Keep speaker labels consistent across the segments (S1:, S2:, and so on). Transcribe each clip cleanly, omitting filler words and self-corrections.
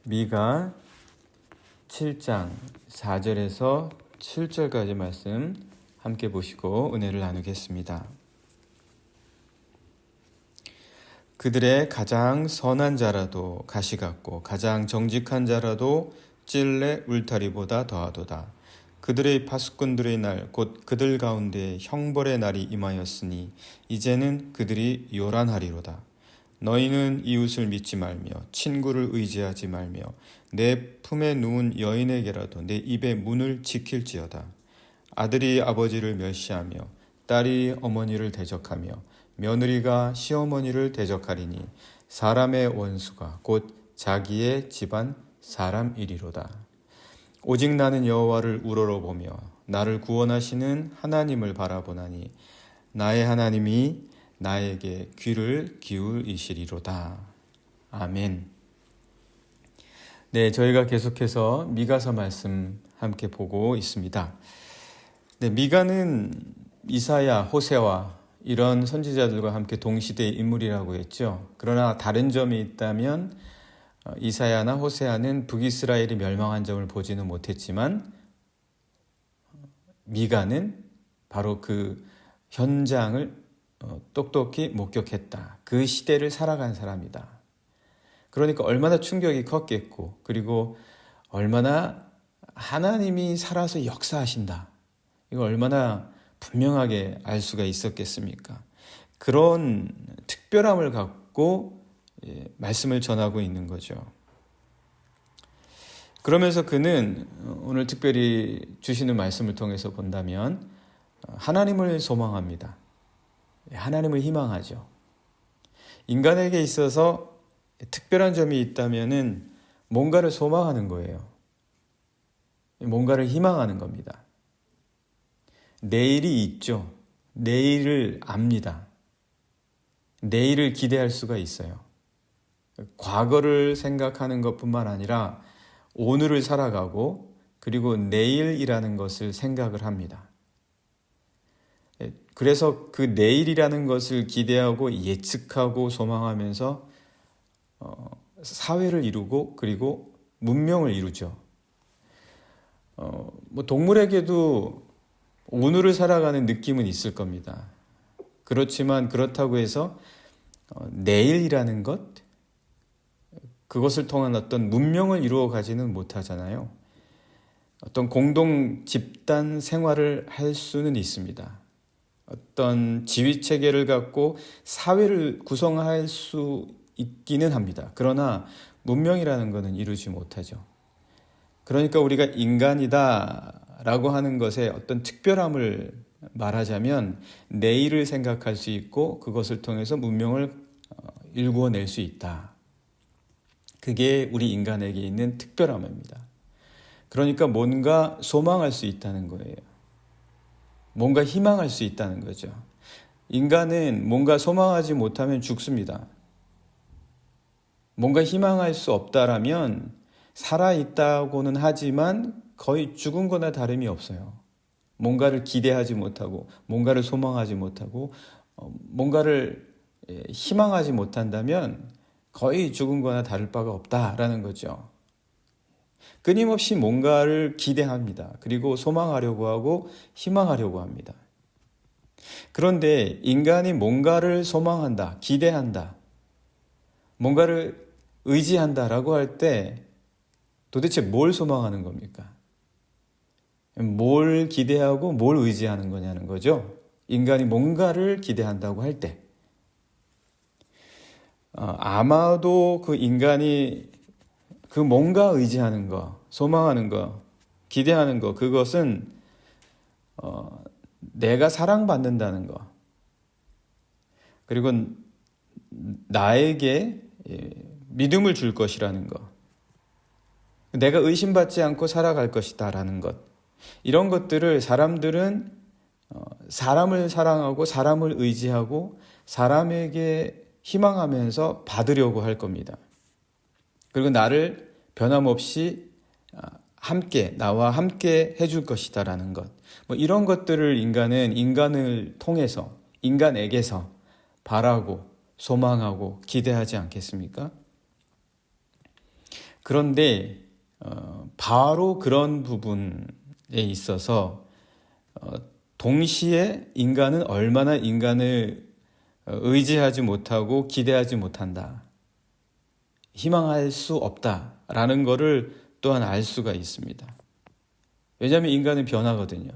S1: 미가 7장 4절에서 7절까지 말씀 함께 보시고 은혜를 나누겠습니다. 그들의 가장 선한 자라도 가시 같고 가장 정직한 자라도 찔레 울타리보다 더하도다. 그들의 파수꾼들의 날 곧 그들 가운데 형벌의 날이 임하였으니 이제는 그들이 요란하리로다. 너희는 이웃을 믿지 말며 친구를 의지하지 말며 내 품에 누운 여인에게라도 내 입의 문을 지킬지어다. 아들이 아버지를 멸시하며 딸이 어머니를 대적하며 며느리가 시어머니를 대적하리니 사람의 원수가 곧 자기의 집안 사람이리로다. 오직 나는 여호와를 우러러보며 나를 구원하시는 하나님을 바라보나니 나의 하나님이 나에게 귀를 기울이시리로다. 아멘. 네, 저희가 계속해서 미가서 말씀 함께 보고 있습니다. 네, 미가는 이사야, 호세와 이런 선지자들과 함께 동시대의 인물이라고 했죠. 그러나 다른 점이 있다면 이사야나 호세아는 북이스라엘이 멸망한 점을 보지는 못했지만 미가는 바로 그 현장을 똑똑히 목격했다. 그 시대를 살아간 사람이다. 그러니까 얼마나 충격이 컸겠고, 그리고 얼마나 하나님이 살아서 역사하신다. 이거 얼마나 분명하게 알 수가 있었겠습니까? 그런 특별함을 갖고 말씀을 전하고 있는 거죠. 그러면서 그는 오늘 특별히 주시는 말씀을 통해서 본다면 하나님을 소망합니다. 하나님을 희망하죠. 인간에게 있어서 특별한 점이 있다면은 뭔가를 소망하는 거예요. 뭔가를 희망하는 겁니다. 내일이 있죠. 내일을 압니다. 내일을 기대할 수가 있어요. 과거를 생각하는 것뿐만 아니라 오늘을 살아가고 그리고 내일이라는 것을 생각을 합니다. 그래서 그 내일이라는 것을 기대하고 예측하고 소망하면서 사회를 이루고 그리고 문명을 이루죠. 동물에게도 오늘을 살아가는 느낌은 있을 겁니다. 그렇지만 그렇다고 해서 내일이라는 것, 그것을 통한 어떤 문명을 이루어 가지는 못하잖아요. 어떤 공동 집단 생활을 할 수는 있습니다. 어떤 지위 체계를 갖고 사회를 구성할 수 있기는 합니다. 그러나 문명이라는 것은 이루지 못하죠. 그러니까 우리가 인간이다라고 하는 것의 어떤 특별함을 말하자면 내일을 생각할 수 있고 그것을 통해서 문명을 일구어낼 수 있다. 그게 우리 인간에게 있는 특별함입니다. 그러니까 뭔가 소망할 수 있다는 거예요. 뭔가 희망할 수 있다는 거죠. 인간은 뭔가 소망하지 못하면 죽습니다. 뭔가 희망할 수 없다라면 살아있다고는 하지만 거의 죽은 거나 다름이 없어요. 뭔가를 기대하지 못하고 뭔가를 소망하지 못하고 뭔가를 희망하지 못한다면 거의 죽은 거나 다를 바가 없다라는 거죠. 끊임없이 뭔가를 기대합니다. 그리고 소망하려고 하고 희망하려고 합니다. 그런데 인간이 뭔가를 소망한다, 기대한다, 뭔가를 의지한다라고 할 때 도대체 뭘 소망하는 겁니까? 뭘 기대하고 뭘 의지하는 거냐는 거죠. 인간이 뭔가를 기대한다고 할 때 아마도 그 인간이 그 뭔가 의지하는 거, 소망하는 거, 기대하는 거, 그것은 내가 사랑받는다는 거, 그리고 나에게 믿음을 줄 것이라는 거, 내가 의심받지 않고 살아갈 것이다라는 것, 이런 것들을 사람들은 사람을 사랑하고 사람을 의지하고 사람에게 희망하면서 받으려고 할 겁니다. 그리고 나를 변함없이 나와 함께 해줄 것이다라는 것, 이런 것들을 인간은 인간을 통해서 인간에게서 바라고 소망하고 기대하지 않겠습니까? 그런데 바로 그런 부분에 있어서 동시에 인간은 얼마나 인간을 의지하지 못하고 기대하지 못한다, 희망할 수 없다라는 것을 또한 알 수가 있습니다. 왜냐하면 인간은 변하거든요.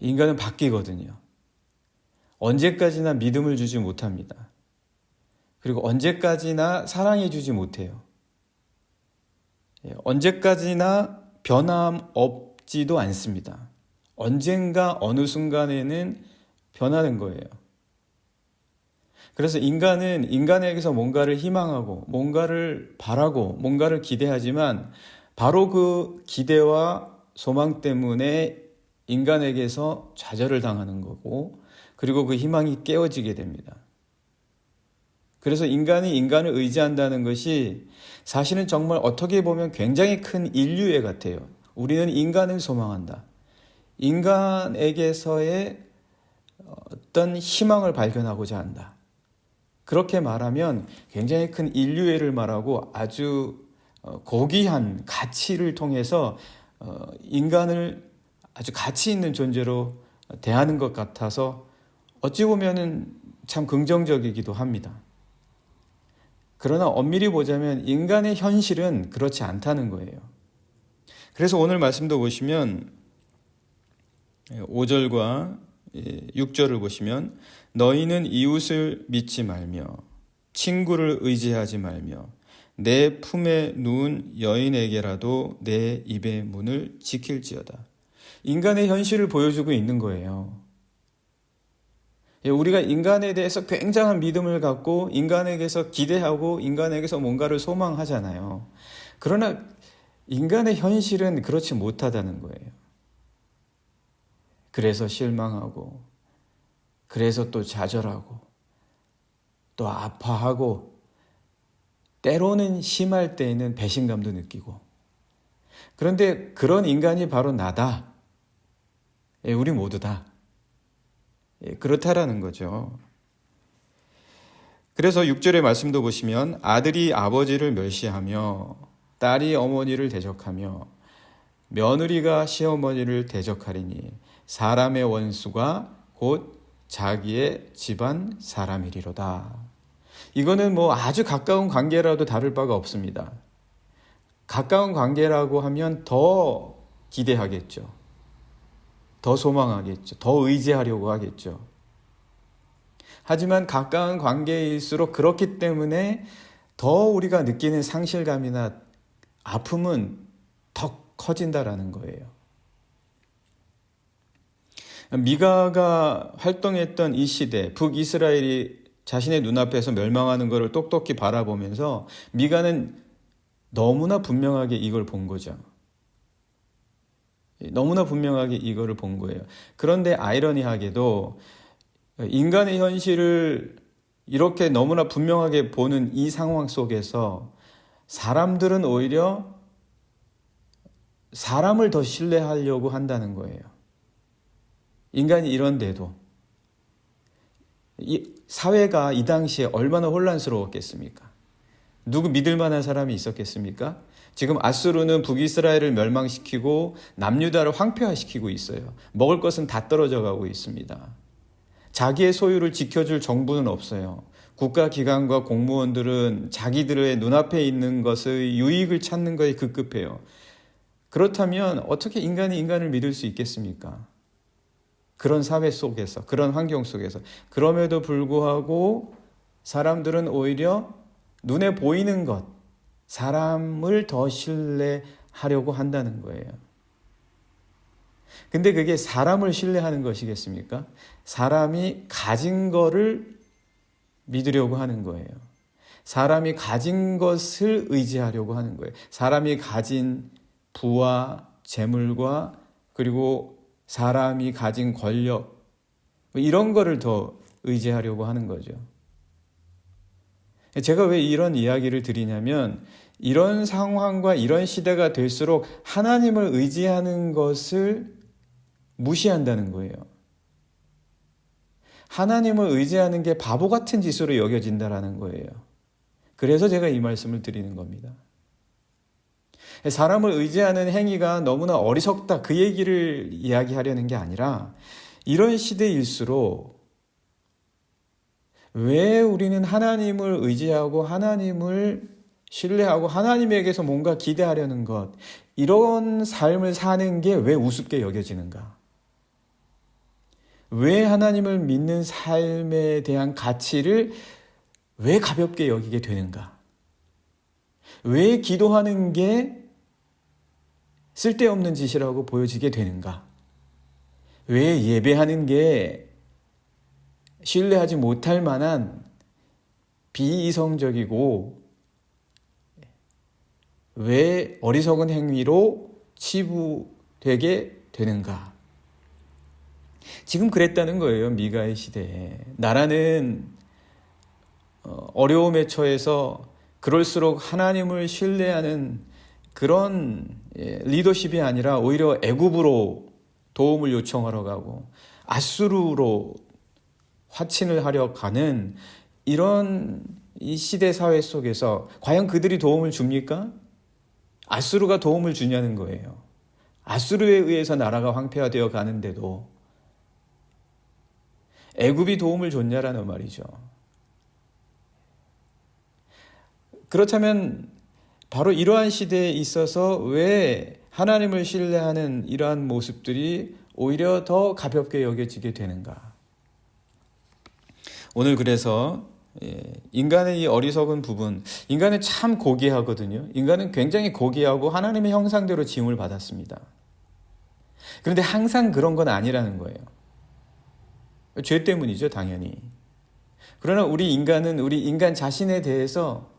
S1: 인간은 바뀌거든요. 언제까지나 믿음을 주지 못합니다. 그리고 언제까지나 사랑해 주지 못해요. 언제까지나 변함 없지도 않습니다. 언젠가 어느 순간에는 변하는 거예요. 그래서 인간은 인간에게서 뭔가를 희망하고 뭔가를 바라고 뭔가를 기대하지만 바로 그 기대와 소망 때문에 인간에게서 좌절을 당하는 거고, 그리고 그 희망이 깨어지게 됩니다. 그래서 인간이 인간을 의지한다는 것이 사실은 정말 어떻게 보면 굉장히 큰 인류애 같아요. 우리는 인간을 소망한다. 인간에게서의 어떤 희망을 발견하고자 한다. 그렇게 말하면 굉장히 큰 인류애를 말하고 아주 고귀한 가치를 통해서 인간을 아주 가치 있는 존재로 대하는 것 같아서 어찌 보면은 참 긍정적이기도 합니다. 그러나 엄밀히 보자면 인간의 현실은 그렇지 않다는 거예요. 그래서 오늘 말씀도 보시면 5절과 6절을 보시면 너희는 이웃을 믿지 말며 친구를 의지하지 말며 내 품에 누운 여인에게라도 내 입의 문을 지킬지어다. 인간의 현실을 보여주고 있는 거예요. 우리가 인간에 대해서 굉장한 믿음을 갖고 인간에게서 기대하고 인간에게서 뭔가를 소망하잖아요. 그러나 인간의 현실은 그렇지 못하다는 거예요. 그래서 실망하고, 그래서 또 좌절하고, 또 아파하고, 때로는 심할 때에는 배신감도 느끼고. 그런데 그런 인간이 바로 나다. 우리 모두 다. 그렇다라는 거죠. 그래서 6절의 말씀도 보시면 아들이 아버지를 멸시하며 딸이 어머니를 대적하며 며느리가 시어머니를 대적하리니 사람의 원수가 곧 자기의 집안 사람이리로다. 이거는 뭐 아주 가까운 관계라도 다를 바가 없습니다. 가까운 관계라고 하면 더 기대하겠죠. 더 소망하겠죠. 더 의지하려고 하겠죠. 하지만 가까운 관계일수록 그렇기 때문에 더 우리가 느끼는 상실감이나 아픔은 더 커진다라는 거예요. 미가가 활동했던 이 시대, 북이스라엘이 자신의 눈앞에서 멸망하는 것을 똑똑히 바라보면서 미가는 너무나 분명하게 이걸 본 거죠. 너무나 분명하게 이거를 본 거예요. 그런데 아이러니하게도 인간의 현실을 이렇게 너무나 분명하게 보는 이 상황 속에서 사람들은 오히려 사람을 더 신뢰하려고 한다는 거예요. 인간이 이런데도 이 사회가 이 당시에 얼마나 혼란스러웠겠습니까? 누구 믿을 만한 사람이 있었겠습니까? 지금 아수르는 북이스라엘을 멸망시키고 남유다를 황폐화시키고 있어요. 먹을 것은 다 떨어져 가고 있습니다. 자기의 소유를 지켜줄 정부는 없어요. 국가기관과 공무원들은 자기들의 눈앞에 있는 것의 유익을 찾는 것에 급급해요. 그렇다면 어떻게 인간이 인간을 믿을 수 있겠습니까? 그런 사회 속에서, 그런 환경 속에서. 그럼에도 불구하고 사람들은 오히려 눈에 보이는 것, 사람을 더 신뢰하려고 한다는 거예요. 근데 그게 사람을 신뢰하는 것이겠습니까? 사람이 가진 거를 믿으려고 하는 거예요. 사람이 가진 것을 의지하려고 하는 거예요. 사람이 가진 부와 재물과 그리고 사람이 가진 권력, 이런 거를 더 의지하려고 하는 거죠. 제가 왜 이런 이야기를 드리냐면 이런 상황과 이런 시대가 될수록 하나님을 의지하는 것을 무시한다는 거예요. 하나님을 의지하는 게 바보 같은 짓으로 여겨진다라는 거예요. 그래서 제가 이 말씀을 드리는 겁니다. 사람을 의지하는 행위가 너무나 어리석다 그 얘기를 이야기하려는 게 아니라 이런 시대일수록 왜 우리는 하나님을 의지하고 하나님을 신뢰하고 하나님에게서 뭔가 기대하려는 것, 이런 삶을 사는 게 왜 우습게 여겨지는가? 왜 하나님을 믿는 삶에 대한 가치를 왜 가볍게 여기게 되는가? 왜 기도하는 게 쓸데없는 짓이라고 보여지게 되는가? 왜 예배하는 게 신뢰하지 못할 만한 비이성적이고 왜 어리석은 행위로 치부되게 되는가? 지금 그랬다는 거예요. 미가의 시대에. 나라는 어려움에 처해서 그럴수록 하나님을 신뢰하는 그런 리더십이 아니라 오히려 애굽으로 도움을 요청하러 가고 아수르로 화친을 하려 가는 이런 이 시대 사회 속에서 과연 그들이 도움을 줍니까? 아수르가 도움을 주냐는 거예요. 아수르에 의해서 나라가 황폐화되어 가는데도 애굽이 도움을 줬냐라는 말이죠. 그렇다면 바로 이러한 시대에 있어서 왜 하나님을 신뢰하는 이러한 모습들이 오히려 더 가볍게 여겨지게 되는가? 오늘 그래서 인간의 이 어리석은 부분, 인간은 참 고귀하거든요. 인간은 굉장히 고귀하고 하나님의 형상대로 지음을 받았습니다. 그런데 항상 그런 건 아니라는 거예요. 죄 때문이죠, 당연히. 그러나 우리 인간은 우리 인간 자신에 대해서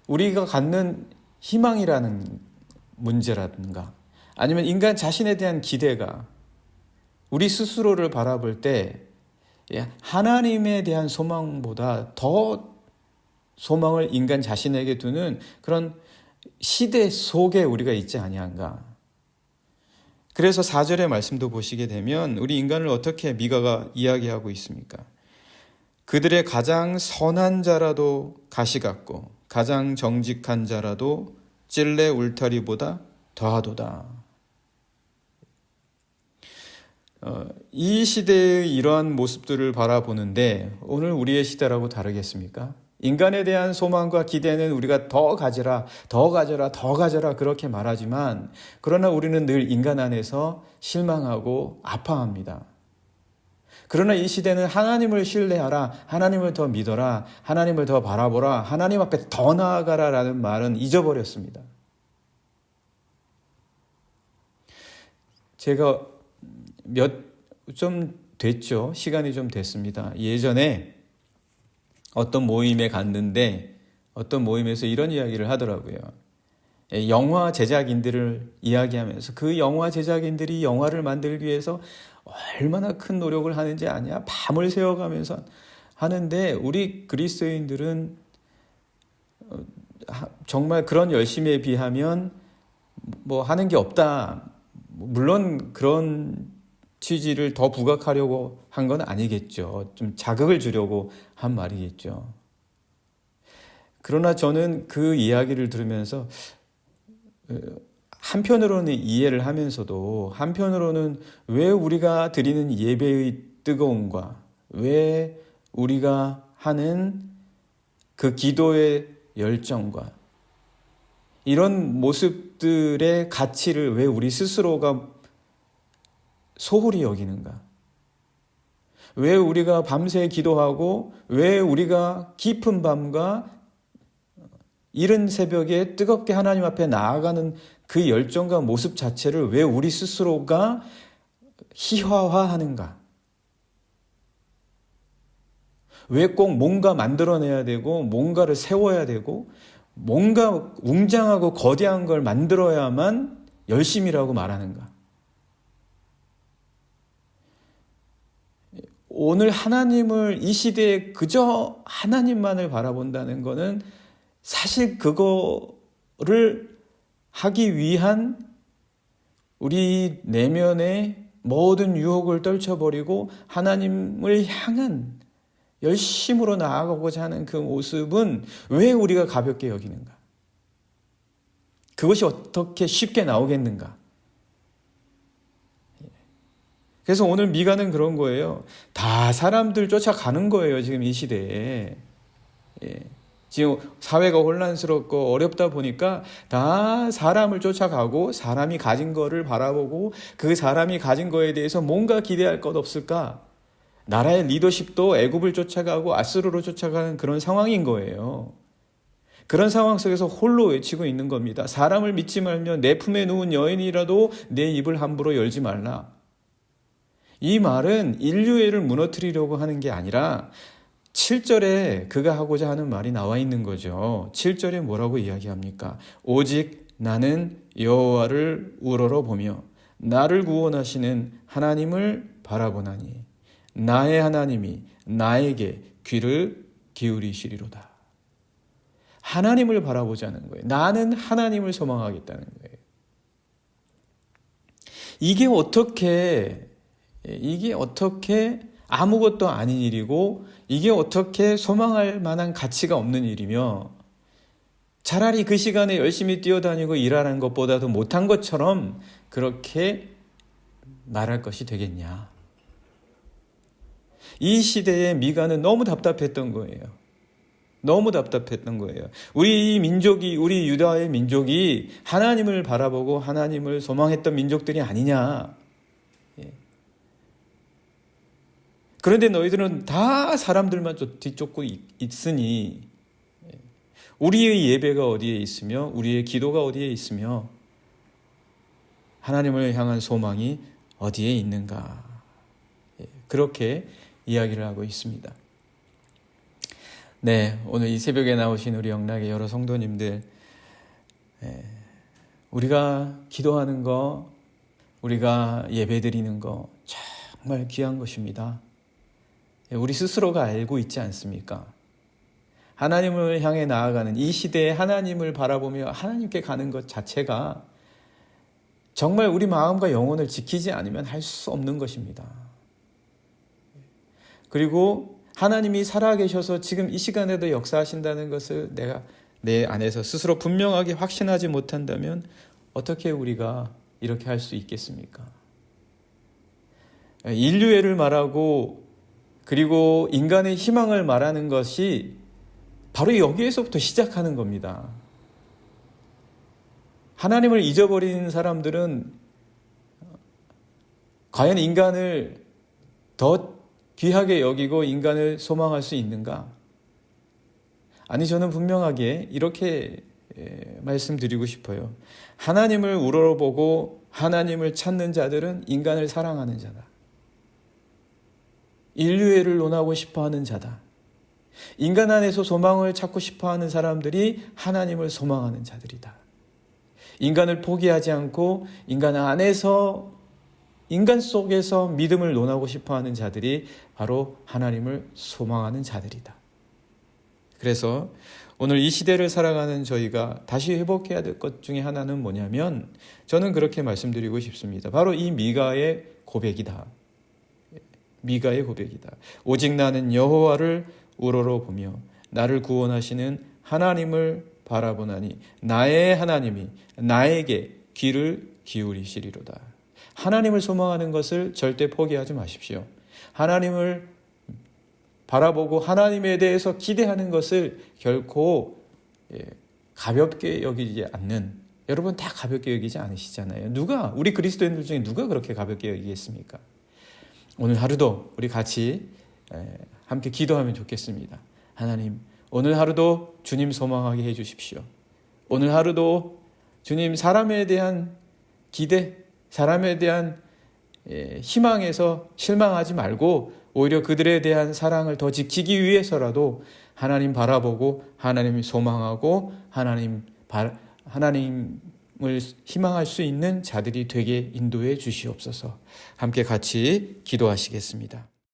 S1: 우리가 갖는 희망이라는 문제라든가 아니면 인간 자신에 대한 기대가 우리 스스로를 바라볼 때 하나님에 대한 소망보다 더 소망을 인간 자신에게 두는 그런 시대 속에 우리가 있지 아니한가. 그래서 4절의 말씀도 보시게 되면 우리 인간을 어떻게 미가가 이야기하고 있습니까? 그들의 가장 선한 자라도 가시 같고 가장 정직한 자라도 찔레 울타리보다 더하도다. 이 시대의 이러한 모습들을 바라보는데 오늘 우리의 시대라고 다르겠습니까? 인간에 대한 소망과 기대는 우리가 더 가져라, 더 가져라, 더 가져라 그렇게 말하지만 그러나 우리는 늘 인간 안에서 실망하고 아파합니다. 그러나 이 시대는 하나님을 신뢰하라, 하나님을 더 믿어라, 하나님을 더 바라보라, 하나님 앞에 더 나아가라 라는 말은 잊어버렸습니다. 제가 좀 됐죠. 시간이 좀 됐습니다. 예전에 어떤 모임에 갔는데 어떤 모임에서 이런 이야기를 하더라고요. 영화 제작인들을 이야기하면서 그 영화 제작인들이 영화를 만들기 위해서 얼마나 큰 노력을 하는지 아냐? 밤을 새워가면서 하는데 우리 그리스도인들은 정말 그런 열심에 비하면 뭐 하는 게 없다. 물론 그런 취지를 더 부각하려고 한 건 아니겠죠. 좀 자극을 주려고 한 말이겠죠. 그러나 저는 그 이야기를 들으면서 한편으로는 이해를 하면서도 한편으로는 왜 우리가 드리는 예배의 뜨거움과 왜 우리가 하는 그 기도의 열정과 이런 모습들의 가치를 왜 우리 스스로가 소홀히 여기는가? 왜 우리가 밤새 기도하고 왜 우리가 깊은 밤과 이른 새벽에 뜨겁게 하나님 앞에 나아가는 그 열정과 모습 자체를 왜 우리 스스로가 희화화하는가? 왜 꼭 뭔가 만들어내야 되고 뭔가를 세워야 되고 뭔가 웅장하고 거대한 걸 만들어야만 열심이라고 말하는가? 오늘 하나님을 이 시대에 그저 하나님만을 바라본다는 것은 사실 그거를 하기 위한 우리 내면의 모든 유혹을 떨쳐버리고 하나님을 향한 열심으로 나아가고자 하는 그 모습은 왜 우리가 가볍게 여기는가? 그것이 어떻게 쉽게 나오겠는가? 그래서 오늘 미가는 그런 거예요. 다 사람들 쫓아가는 거예요, 지금 이 시대에. 지금 사회가 혼란스럽고 어렵다 보니까 다 사람을 쫓아가고 사람이 가진 거를 바라보고 그 사람이 가진 거에 대해서 뭔가 기대할 것 없을까? 나라의 리더십도 애굽을 쫓아가고 아수르로 쫓아가는 그런 상황인 거예요. 그런 상황 속에서 홀로 외치고 있는 겁니다. 사람을 믿지 말며 내 품에 누운 여인이라도 내 입을 함부로 열지 말라. 이 말은 인류애를 무너뜨리려고 하는 게 아니라 7절에 그가 하고자 하는 말이 나와 있는 거죠. 7절에 뭐라고 이야기합니까? 오직 나는 여호와를 우러러보며 나를 구원하시는 하나님을 바라보나니 나의 하나님이 나에게 귀를 기울이시리로다. 하나님을 바라보자는 거예요. 나는 하나님을 소망하겠다는 거예요. 이게 어떻게 아무것도 아닌 일이고 이게 어떻게 소망할 만한 가치가 없는 일이며 차라리 그 시간에 열심히 뛰어다니고 일하는 것보다도 못한 것처럼 그렇게 말할 것이 되겠냐. 이 시대에 미가는 너무 답답했던 거예요. 너무 답답했던 거예요. 우리 민족이, 우리 유다의 민족이 하나님을 바라보고 하나님을 소망했던 민족들이 아니냐. 그런데 너희들은 다 사람들만 뒤쫓고 있으니 우리의 예배가 어디에 있으며 우리의 기도가 어디에 있으며 하나님을 향한 소망이 어디에 있는가. 그렇게 이야기를 하고 있습니다. 네, 오늘 이 새벽에 나오신 우리 영락의 여러 성도님들, 우리가 기도하는 거, 우리가 예배드리는 거 정말 귀한 것입니다. 우리 스스로가 알고 있지 않습니까? 하나님을 향해 나아가는 이 시대에 하나님을 바라보며 하나님께 가는 것 자체가 정말 우리 마음과 영혼을 지키지 않으면 할 수 없는 것입니다. 그리고 하나님이 살아계셔서 지금 이 시간에도 역사하신다는 것을 내가 내 안에서 스스로 분명하게 확신하지 못한다면 어떻게 우리가 이렇게 할 수 있겠습니까? 인류애를 말하고 그리고 인간의 희망을 말하는 것이 바로 여기에서부터 시작하는 겁니다. 하나님을 잊어버린 사람들은 과연 인간을 더 귀하게 여기고 인간을 소망할 수 있는가? 아니, 저는 분명하게 이렇게 말씀드리고 싶어요. 하나님을 우러러보고 하나님을 찾는 자들은 인간을 사랑하는 자다. 인류애를 논하고 싶어하는 자다. 인간 안에서 소망을 찾고 싶어하는 사람들이 하나님을 소망하는 자들이다. 인간을 포기하지 않고 인간 안에서 인간 속에서 믿음을 논하고 싶어하는 자들이 바로 하나님을 소망하는 자들이다. 그래서 오늘 이 시대를 살아가는 저희가 다시 회복해야 될 것 중에 하나는 뭐냐면 저는 그렇게 말씀드리고 싶습니다. 바로 이 미가의 고백이다. 미가의 고백이다. 오직 나는 여호와를 우러러보며 나를 구원하시는 하나님을 바라보나니 나의 하나님이 나에게 귀를 기울이시리로다. 하나님을 소망하는 것을 절대 포기하지 마십시오. 하나님을 바라보고 하나님에 대해서 기대하는 것을 결코 가볍게 여기지 않는, 여러분 다 가볍게 여기지 않으시잖아요. 우리 그리스도인들 중에 누가 그렇게 가볍게 여기겠습니까? 오늘 하루도 우리 같이 함께 기도하면 좋겠습니다. 하나님, 오늘 하루도 주님 소망하게 해주십시오. 오늘 하루도 주님 사람에 대한 기대, 사람에 대한 희망에서 실망하지 말고 오히려 그들에 대한 사랑을 더 지키기 위해서라도 하나님 바라보고 하나님 소망하고 하나님을 희망할 수 있는 자들이 되게 인도해 주시옵소서. 함께 같이 기도하시겠습니다.